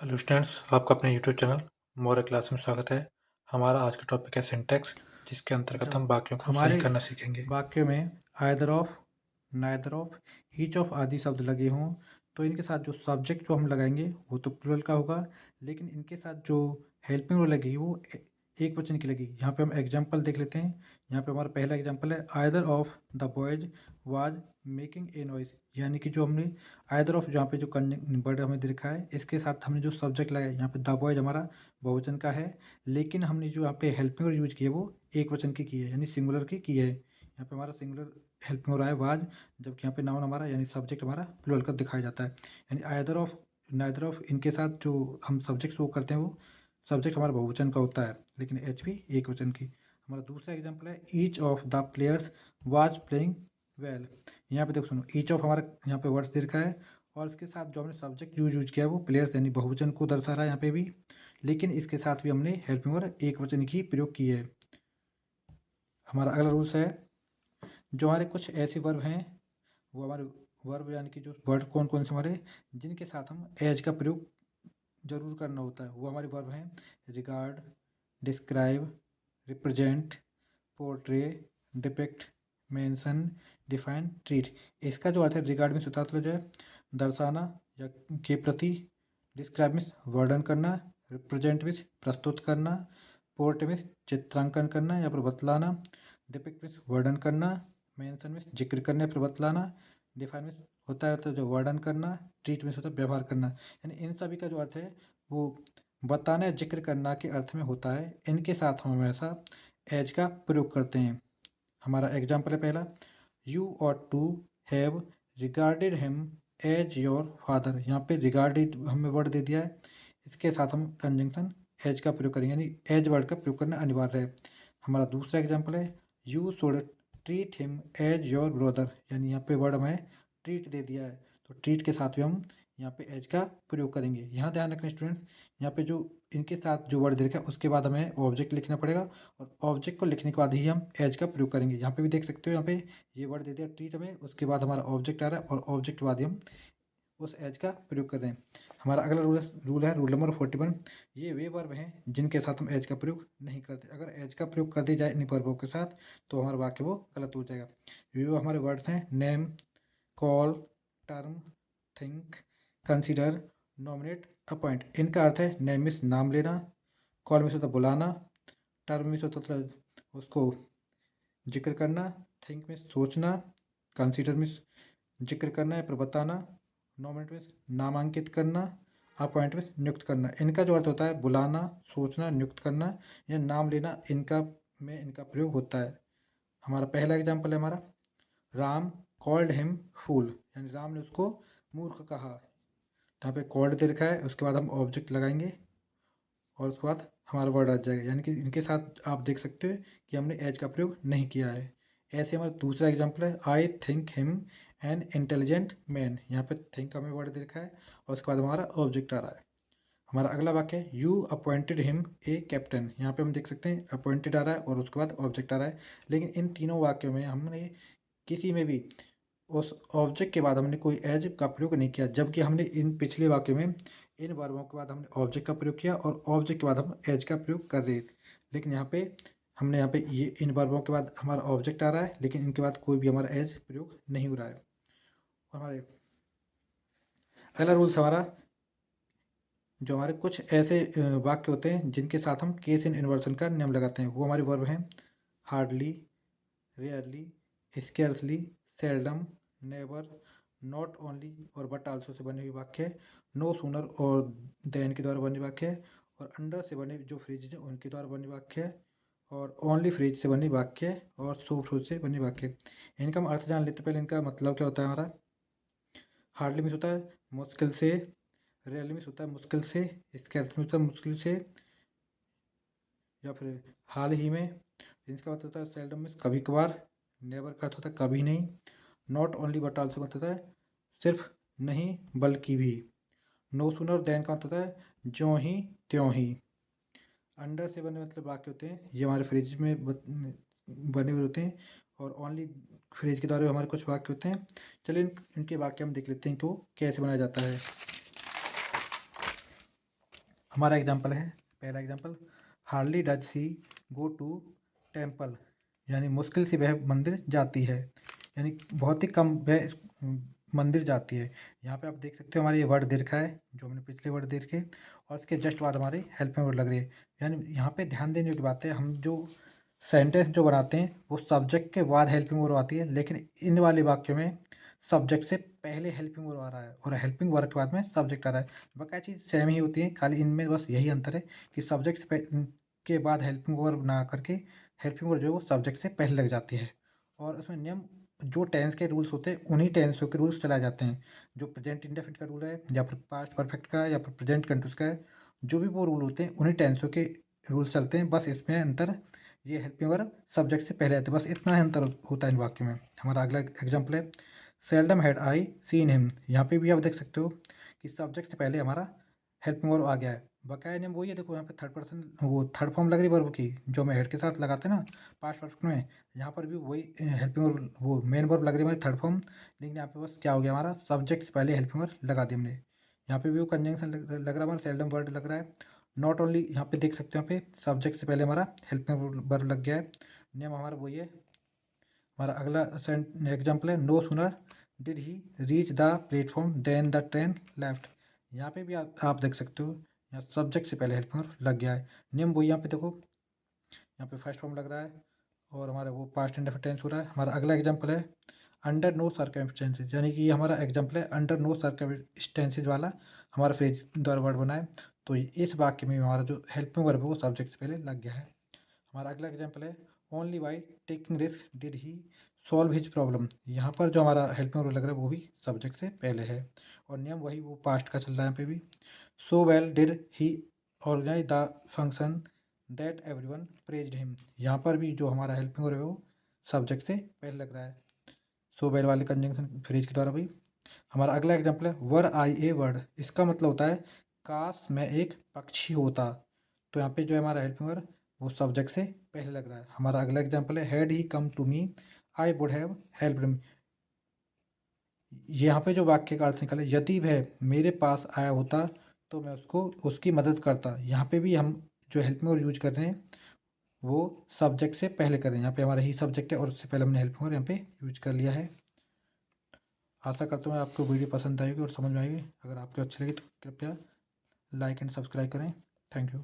Hello students, आपका अपने YouTube channel मोर class में स्वागत है। हमारा आज का टॉपिक है सिंटैक्स, जिसके अंतर्गत हम वाक्यों को सही हमारे करना सीखेंगे। वाक्य में either of, neither of, each of आदि शब्द लगे हों तो इनके साथ जो सब्जेक्ट जो हम लगाएंगे वो तो प्लूरल का होगा, लेकिन इनके साथ जो हेल्पिंग वर्ब लगेगी वो एक वचन की लगेगी। यहाँ पे हम एग्जांपल देख लेते हैं। यहाँ पे हमारा पहला एग्जांपल है either of the boys was making a noise, यानी कि जो हमने आइदर ऑफ जहाँ पे जो वर्ड हमें दिखा है इसके साथ हमने जो सब्जेक्ट लगाया, यहाँ पे द बॉयज हमारा बहुवचन का है, लेकिन हमने जो यहाँ पे हेल्पिंग वर्ब यूज की है वो एक वचन की है, यानी सिंगुलर की है। यहाँ पे हमारा सिंगुलर हेल्पिंग हो रहा है वाज, जबकि यहाँ पे नाउन हमारा यानी सब्जेक्ट हमारा प्लूरल का दिखाया जाता है। यानी आइदर ऑफ, नाइदर ऑफ, इनके साथ जो हम सब्जेक्ट शो करते हैं वो सब्जेक्ट हमारा बहुवचन का होता है, लेकिन एच भी एक वचन की। हमारा दूसरा एग्जाम्पल है each of the players was playing well. यहाँ पे देखो सुनो, ईच ऑफ हमारा यहाँ पे वर्ड्स दे रखा है और इसके साथ जो हमने सब्जेक्ट यूज किया है वो प्लेयर्स यानी बहुवचन को दर्शा रहा है यहाँ पे भी, लेकिन इसके साथ भी हमने हेल्पिंग वर्ब एक वचन की प्रयोग की है। हमारा अगला रूल्स है, जो हमारे कुछ ऐसे वर्ब हैं वो हमारे वर्ब यानी कि जो वर्ड कौन कौन से हमारे जिनके साथ हम एज का प्रयोग जरूर करना होता है, वो हमारे वर्ब हैं regard, describe, represent, portray, depict, mention, define, treat. इसका जो अर्थ है रिगार्ड में होता है जो है दर्शाना या के प्रति, डिस्क्राइब में वर्णन करना, रिप्रेजेंट में प्रस्तुत करना, पोर्ट में चित्रांकन करना या फिर बतलाना, डिपिक्ट में वर्णन करना, मेंशन में जिक्र करना या फिर बतलाना, डिफाइन में होता है तो जो वर्णन करना, ट्रीट में होता है व्यवहार करना। यानी इन सभी का जो अर्थ है वो बताना या जिक्र करना के अर्थ में होता है। इनके साथ हम हमेशा एज का प्रयोग करते हैं। हमारा एग्जाम्पल है पहला, you ought to have regarded him as your father. यहाँ पे रिगार्डेड हमें वर्ड दे दिया है, इसके साथ हम कंजंक्शन एज का प्रयोग करेंगे, यानी एज वर्ड का प्रयोग करना अनिवार्य है। हमारा दूसरा एग्जाम्पल है you should treat him as your brother, यानी यहाँ पे वर्ड हमें ट्रीट दे दिया है तो ट्रीट के साथ भी हम यहाँ पे एज का प्रयोग करेंगे। यहाँ ध्यान रखना स्टूडेंट्स, यहाँ पे जो इनके साथ जो वर्ड दे रखा है उसके बाद हमें ऑब्जेक्ट लिखना पड़ेगा और ऑब्जेक्ट को लिखने के बाद ही हम एज का प्रयोग करेंगे। यहाँ पे भी देख सकते हो, यहाँ पे ये वर्ड दे दिया ट्रीट हमें, उसके बाद हमारा ऑब्जेक्ट आ रहा है और ऑब्जेक्ट के बाद ही हम उस एज का प्रयोग कर रहे हैं। हमारा अगला रूल है रूल नंबर 41। ये वे वर्ब हैं जिनके साथ हम एज का प्रयोग नहीं करते। अगर एज का प्रयोग कर दिया जाए इन वर्बों के साथ तो हमारा वाक्य वो गलत हो जाएगा। ये वो हमारे वर्ड्स हैं name, call, term, think, consider, nominate, appoint. इनका अर्थ है नेम मीन्स नाम लेना, कॉल मीन्स होता है बुलाना, टर्म मीन्स होता है उसको जिक्र करना, थिंक मीन्स सोचना, कंसिडर मीन्स जिक्र करना या फिर बताना, नॉमिनेट मीन्स नामांकित करना, अपॉइंट मीन्स नियुक्त करना। इनका जो अर्थ होता है बुलाना, सोचना, नियुक्त करना या नाम लेना, इनका में इनका प्रयोग होता है। हमारा पहला एग्जाम्पल है हमारा राम कॉल्ड हिम फूल, यानी राम ने उसको मूर्ख कहा। यहाँ पे कॉल्ड दे रखा है, उसके बाद हम ऑब्जेक्ट लगाएंगे और उसके बाद हमारा वर्ड आ जाएगा, यानी कि इनके साथ आप देख सकते हो कि हमने एज का प्रयोग नहीं किया है। ऐसे हमारा दूसरा एग्जाम्पल है I think him an intelligent man. यहाँ पे थिंक हमें वर्ड दे रखा है और उसके बाद हमारा ऑब्जेक्ट आ रहा है। हमारा अगला वाक्य है you appointed him a captain. यहाँ पे हम देख सकते हैं अपॉइंटेड आ रहा है और उसके बाद ऑब्जेक्ट आ रहा है, लेकिन इन तीनों वाक्यों में हमने किसी में भी उस ऑब्जेक्ट के बाद हमने कोई एज का प्रयोग नहीं किया, जबकि हमने इन पिछले वाक्य में इन वर्बों के बाद हमने ऑब्जेक्ट का प्रयोग किया और ऑब्जेक्ट के बाद हम एज का प्रयोग कर रहे थे। लेकिन यहाँ पे हमने यहाँ पे ये इन वर्बों के बाद हमारा ऑब्जेक्ट आ रहा है, लेकिन इनके बाद कोई भी हमारा एज प्रयोग नहीं हो रहा है। हमारे अगला रूल्स हमारा, जो हमारे कुछ ऐसे वाक्य होते हैं जिनके साथ हम केस इन इन्वर्सन का नियम लगाते हैं, वो हमारे वर्ब हैं hardly, rarely, scarcely, seldom, never, not only और बट आल्सो से बने हुए वाक्य है, नो सूनर और देन के द्वारा बने वाक्य है, और अंडर से बने जो फ्रेज हैं उनके द्वारा बने वाक्य है, और ओनली फ्रेज से बने वाक्य है, और सो फ्रूज से बने वाक्य है। इनका हम अर्थ जान लेते पहले इनका मतलब क्या होता है हमारा। हार्डली मीन्स होता है मुश्किल से, रेयरली मीन्स होता है मुश्किल से, स्केर्स मीन्स होता है मुश्किल से या फिर हाल ही में, इसका मतलब होता है सेल्डम मीन्स कभी कभार, नेवर का अर्थ होता है कभी नहीं, नॉट ओनली बट आल्सो का अर्थ होता है सिर्फ नहीं बल्कि भी, नो सूनर देन का अर्थ होता है ज्यों ही त्यों ही। अंडर से बने मतलब वाक्य होते हैं ये हमारे फ्रेज में बने हुए होते हैं, और ओनली फ्रेज के द्वारा हमारे कुछ वाक्य होते हैं। चलिए इनके वाक्य हम देख लेते हैं कि वो कैसे बनाया जाता है। हमारा एग्जाम्पल है, पहला example, hardly does she go to temple, यानी मुश्किल से वह मंदिर जाती है, यानी बहुत ही कम वह मंदिर जाती है। यहाँ पे आप देख सकते हो हमारे ये वर्ड दे रखा है जो हमने पिछले वर्ड देखे, और इसके जस्ट बाद हमारे हेल्पिंग वर्ड लग रही है। यानी यहाँ पे ध्यान देने की बात है, हम जो सेंटेंस जो बनाते हैं वो सब्जेक्ट के बाद हेल्पिंग वर्ब आती है, लेकिन इन वाले वाक्यों में सब्जेक्ट से पहले हेल्पिंग वर्ब आ रहा है और हेल्पिंग वर्ब के बाद में सब्जेक्ट आ रहा है। बकाया चीज़ सेम ही होती है, खाली इनमें बस यही अंतर है कि सब्जेक्ट से के बाद हेल्पिंग वर्ब ना करके हेल्पिंग वर्ब जो है वो सब्जेक्ट से पहले लग जाती है। और उसमें नियम जो टेंस के रूल्स होते हैं उन्हीं टेंसों के रूल्स चलाए जाते हैं, जो प्रेजेंट इंडेफिनिट का रूल है या फिर पास्ट परफेक्ट का या फिर प्रेजेंट कंटिन्यूस का है, जो भी वो रूल होते हैं उन्हीं टेंसों के रूल्स चलते हैं। बस इसमें अंतर, ये हेल्पिंग वर्ब सब्जेक्ट से पहले आते हैं, बस इतना ही अंतर होता है इन वाक्यों में। हमारा अगला एग्जाम्पल है, seldom had I seen him. यहाँ पे भी आप देख सकते हो कि सब्जेक्ट से पहले हमारा हेल्पिंग वर्ब आ गया है। बकाया नियम वही है, देखो यहाँ पे थर्ड पर्सन वो थर्ड फॉर्म लग रही वर्ब की, जो मैं हेड के साथ लगाते हैं ना पास्ट परफेक्ट में, यहाँ पर भी वही हेल्पिंग वर्ब वो मेन वर्ब लग रही है हमारी थर्ड फॉर्म, लेकिन यहाँ पे बस क्या हो गया, हमारा सब्जेक्ट से पहले हेल्पिंग वर्ब लगा दी हमने। यहाँ पे भी वो कंजंक्शन लग रहा है, हमारा सेल्डम वर्ड लग रहा है। नॉट ओनली यहाँ पे देख सकते हो, यहाँ पे सब्जेक्ट से पहले हमारा हेल्पिंग वर्ब लग गया है। नियम हमारा वही है। हमारा अगला एग्जाम्पल है, no sooner did he reach the platform than the train left. यहाँ पे भी आप देख सकते हो, यहाँ सब्जेक्ट से पहले हेल्पिंग वर्ब लग गया है। नियम वही, यहाँ पे देखो, यहाँ पे फर्स्ट फॉर्म लग रहा है और हमारा वो पास्ट इंडेफिनिट टेंस हो रहा है। हमारा अगला एग्जाम्पल है, अंडर नो सर्कमस्टेंसेज, यानी कि ये हमारा एग्जाम्पल है अंडर नो सर्कमस्टेंसेज वाला हमारा फ्रेज द्वारा वर्ड बना है। तो इस वाक्य में हमारा जो हेल्पिंग वर्ब है वो सब्जेक्ट से पहले लग गया है। हमारा अगला एग्जाम्पल है, only by taking risk did he solve his problem. यहाँ पर जो हमारा हेल्पिंग वर्ब लग रहा है वो भी सब्जेक्ट से पहले है और नियम वही वो पास्ट का चल रहा है यहाँ पे भी। So well did he organise the function that everyone praised him. यहाँ पर भी जो हमारा हेल्पिंग वर्ब है वो सब्जेक्ट से पहले लग रहा है, सो वेल वाले कंजंक्शन फ्रेज के द्वारा भी। हमारा अगला एग्जाम्पल है, वर आई ए वर्ड। इसका मतलब होता है काश मैं एक पक्षी होता। तो यहाँ पे जो है हमारा हेल्पिंग वर्ब वो सब्जेक्ट से पहले लग रहा है। हमारा अगला एग्जाम्पल है, had he come to me I would have helped him. यहाँ पे जो वाक्य का अर्थ निकले, यदि वह मेरे पास आया होता तो मैं उसको उसकी मदद करता। यहाँ पे भी हम जो हेल्पिंग वर्ब यूज कर रहे हैं वो सब्जेक्ट से पहले कर रहे हैं। यहाँ पे हमारा ही सब्जेक्ट है और उससे पहले हमने हेल्पिंग वर्ब यहाँ पे यूज कर लिया है। आशा करता हूँ आपको वीडियो पसंद आएगी और समझ में आएगी। अगर आपको अच्छी लगी तो कृपया लाइक एंड सब्सक्राइब करें। Thank you.